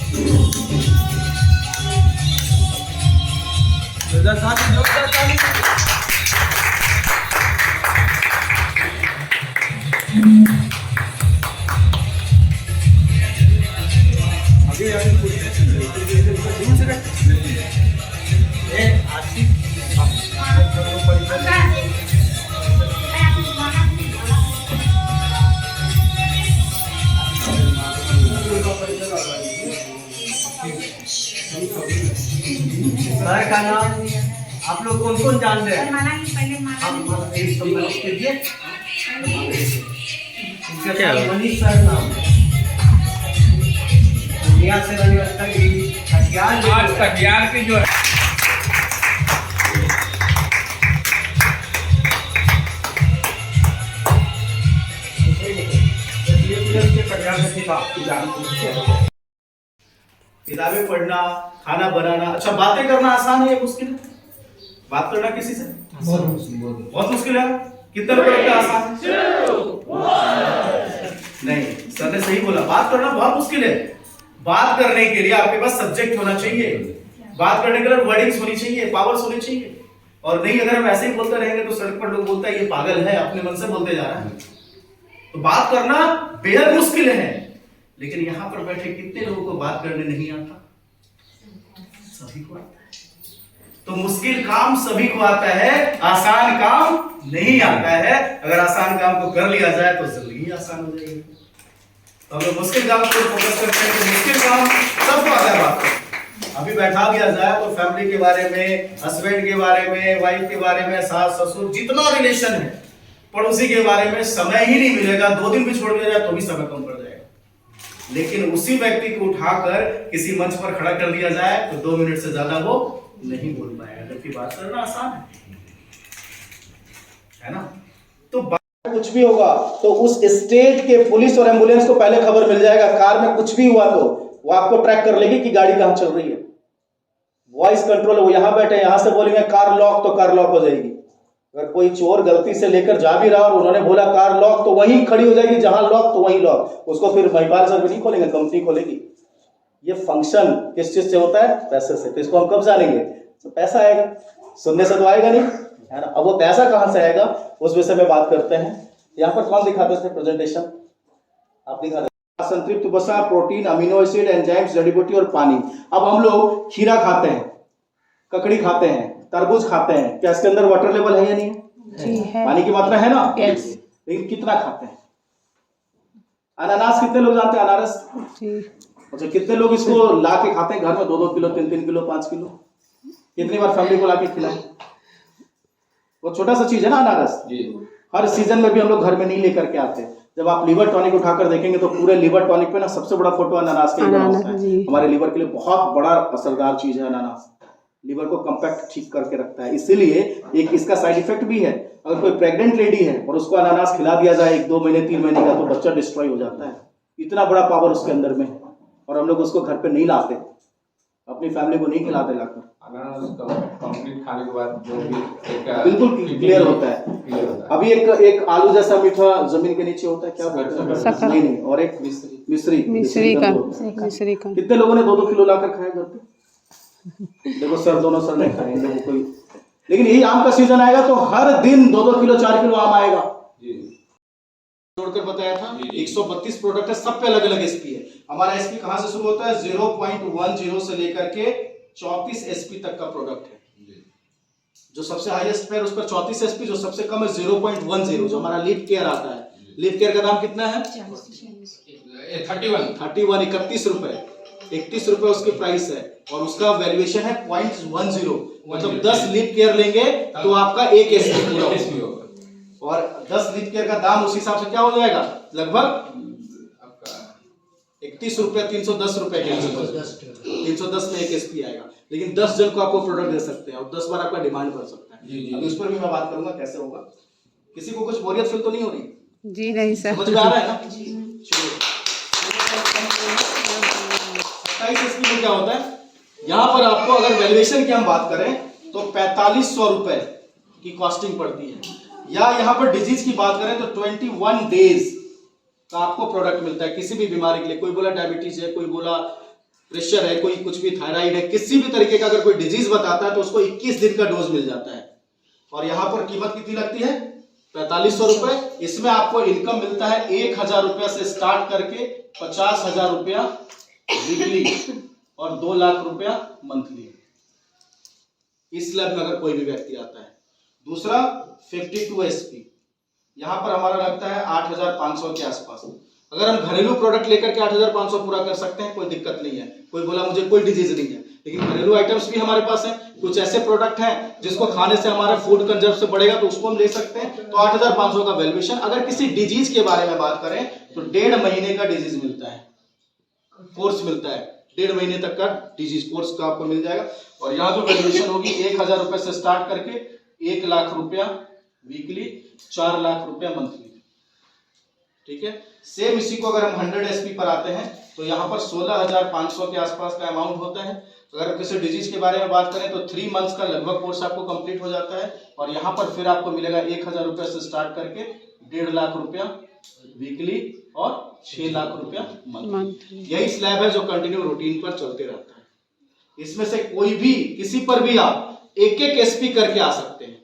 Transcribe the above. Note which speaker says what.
Speaker 1: Sir का नाम आप लोग कौन कौन जानते हैं? क्या मनीष सर नाम दुनिया से आज कटिहार के जो है
Speaker 2: किताबें पढ़ना, खाना बनाना, अच्छा बातें करना आसान है या मुश्किल है? बात करना किसी से बहुत मुश्किल है। कितना लोग लगता है आसान? नहीं, सर ने सही बोला, बात करना बहुत मुश्किल है। बात करने के लिए आपके पास सब्जेक्ट होना चाहिए, बात करने के लिए वर्डिंग्स होनी चाहिए, पावर्स होनी चाहिए। और नहीं अगर हम ऐसे ही बोलते रहेंगे तो सड़क पर लोग बोलता है ये पागल है, अपने मन से बोलते जा रहा है। तो बात करना बेहद मुश्किल है, लेकिन यहां पर बैठे कितने लोगों को बात करने नहीं आता? सभी को आता है। तो मुश्किल काम सभी को आता है, आसान काम नहीं आता है। अगर आसान काम को कर लिया जाए तो जिंदगी आसान हो जाएगी। तो हम लोग मुश्किल काम पर फोकस करते हैं। तो मुश्किल काम सबको आता है। बात अभी बैठा दिया जाए तो फैमिली के बारे में, हस्बैंड के बारे में, वाइफ के बारे में, सास ससुर जितना रिलेशन है, पड़ोसी के बारे में समय ही नहीं मिलेगा। 2 दिन भी छोड़ दिया जाए तो भी समय कम पड़ जाएगा। लेकिन उसी व्यक्ति को उठाकर किसी मंच पर खड़ा कर दिया जाए तो 2 मिनट से ज्यादा वो नहीं बोल पाएगा, जबकि बात करना आसान है ना? तो कुछ भी होगा तो उस स्टेट के पुलिस और एम्बुलेंस को पहले खबर मिल जाएगा। कार में कुछ भी हुआ तो वो आपको ट्रैक कर लेगी कि गाड़ी कहां चल रही है। वॉइस कंट्रोल, वो यहां बैठे, यहां से बोलेंगे कार लॉक तो कार लॉक हो जाएगी। अगर कोई चोर गलती से लेकर जा भी रहा और उन्होंने बोला कार लॉक तो वहीं खड़ी हो जाएगी, जहां लॉक तो वहीं लॉक। उसको फिर महिपाल सर भी नहीं खोलेंगे, कंपनी खोलेगी। ये फंक्शन किस चीज से होता है? पैसे से। तो इसको हम कब जानेंगे? तो पैसा आएगा, सुनने से तो आएगा नहीं, है ना? अब वो पैसा कहां से आएगा उस विषय में बात करते हैं। यहाँ पर कौन दिखाते थे प्रेजेंटेशन? आप दिखा रहे। संतृप्त वसा, प्रोटीन, अमीनो एसिड, एंजाइम्स, जड़ी बूटी और पानी। अब हम लोग खीरा खाते हैं, ककड़ी खाते हैं, तरबूज खाते हैं, क्या इसके अंदर वाटर लेवल है या नहीं है? जी है। पानी की मात्रा है ना? यस। लेकिन कितना खाते हैं? अनानास कितने लोग जानते हैं? अनारस जी। अच्छा, कितने लोग इसको ला के खाते हैं घर में? 2-2 किलो, 3-3 किलो, 5 किलो? कितनी बार फैमिली को ला के खिलाए? वो छोटा सा चीज है ना अनारस जी। हर सीजन में भी हम लोग घर में नहीं लेकर के आते। जब आप लीवर टॉनिक उठाकर देखेंगे तो पूरे लीवर टॉनिक पे ना सबसे बड़ा फोटो अनानास का होता है। हमारे लीवर के लिए बहुत बड़ा असरदार चीज है अनानास। लीवर को कंपैक्ट ठीक करके रखता है। इसीलिए एक इसका साइड इफेक्ट भी है। अगर कोई प्रेग्नेंट लेडी है और उसको अनानास खिला दिया जाए 1-2 महीने 3 महीने का, तो बच्चा डिस्ट्रॉय हो जाता है। इतना बड़ा पावर उसके अंदर में, और हम लोग उसको घर पे नहीं लाते, अपनी फैमिली को नहीं खिलाते लाकर।
Speaker 3: कंप्लीट खाने के बाद जो भी
Speaker 2: बिल्कुल क्लियर होता है। अभी एक आलू जैसा मीठा जमीन के नीचे होता है, क्या बोलते हैं? नहीं, और एक मिश्री का। कितने लोगों ने 2-2 किलो लाकर खाया घर पे? देखो सर, दोनों सर नहीं खाए लोगों कोई। लेकिन यही आम का सीजन आएगा तो हर दिन 2-2 किलो 4 किलो आम आएगा। जोड़कर बताया था 132 प्रोडक्ट है, सब पे अलग अलग एसपी है। हमारा एसपी कहां से शुरू होता है? 0.10 से लेकर के 34 एसपी तक का प्रोडक्ट है। जो सबसे हाईएस्ट पे उस पर 34 एसपी, जो सबसे कम है 0.10। जो हमारा लिप केयर आता है, लिप केयर का दाम कितना है? 31 रुपए, 31 रुपए उसकी प्राइस है। और उसका वैल्यूएशन है 0.10। मतलब 10 लिप केयर लेंगे तो आपका 1 एसपी पूरा होगा। और 10 लिप केयर का दाम उस हिसाब से क्या हो जाएगा? लगभग 31 रुपए, 310 रुपए के 310 में 1 एसपी आएगा। लेकिन 10 जन को आपको प्रोडक्ट दे सकते हैं और 10 बार आपका डिमांड कर सकता है। अभी उस पर भी मैं बात करूंगा कैसे होगा। किसी को कुछ बोरियत फील तो नहीं हो रही?
Speaker 4: जी नहीं सर,
Speaker 2: समझ में आ रहा है ना? 27 एसपी में क्या होता है? यहाँ पर आपको अगर वैल्यूएशन की हम बात करें तो 4500 रुपए की कॉस्टिंग पड़ती है। या यहाँ पर डिजीज की बात करें तो 21 डेज का आपको प्रोडक्ट मिलता है किसी भी बीमारी के लिए। कोई बोला डायबिटीज है, कोई बोला प्रेशर है, कोई कुछ भी थायराइड है, किसी भी तरीके का अगर कोई डिजीज बताता है तो उसको 21 दिन का डोज मिल जाता है। और यहां पर कीमत कितनी लगती है? 4500 रुपए। इसमें आपको इनकम मिलता है 1000 रुपया से स्टार्ट करके 50,000 रुपया वीकली और 2 लाख रुपया मंथली, इस लैब में अगर कोई भी व्यक्ति आता है। दूसरा 52 SP, यहां पर हमारा लगता है 8500 के आसपास। अगर हम घरेलू प्रोडक्ट लेकर के 8500 पूरा कर सकते हैं, कोई दिक्कत नहीं है। कोई बोला मुझे कोई डिजीज नहीं है, लेकिन घरेलू आइटम्स भी हमारे पास हैं। कुछ ऐसे प्रोडक्ट हैं जिसको खाने से हमारा फूड कंजप्शन बढ़ेगा तो उसको हम ले सकते हैं। तो 8500 का वैल्यूएशन। अगर किसी डिजीज के बारे में बात करें तो 1.5 महीने का डिजीज मिलता है, कोर्स मिलता है। 1.5 महीने तक का डिजीज कोर्स का आपको मिल जाएगा। और यहाँ जो वैल्यूएशन होगी 1000 रुपए से स्टार्ट करके 1 लाख रुपया वीकली, 4 लाख रुपया मंथली। ठीक है। सेम इसी को अगर हम 100 SP पर आते हैं तो यहाँ पर 16,500 के आसपास का अमाउंट होता है। अगर किसी डिजीज के बारे में बात करें तो 3 मंथ्स का लगभग कोर्स आपको कंप्लीट हो जाता है। और यहाँ पर फिर आपको मिलेगा 1000 रुपया से स्टार्ट करके 1.5 लाख रुपया वीकली और 6 लाख रुपया मंथली। यही स्लैब है जो कंटिन्यू रूटीन पर चलते रहता है। इसमें से कोई भी किसी पर भी आप एक SP करके आ सकते हैं।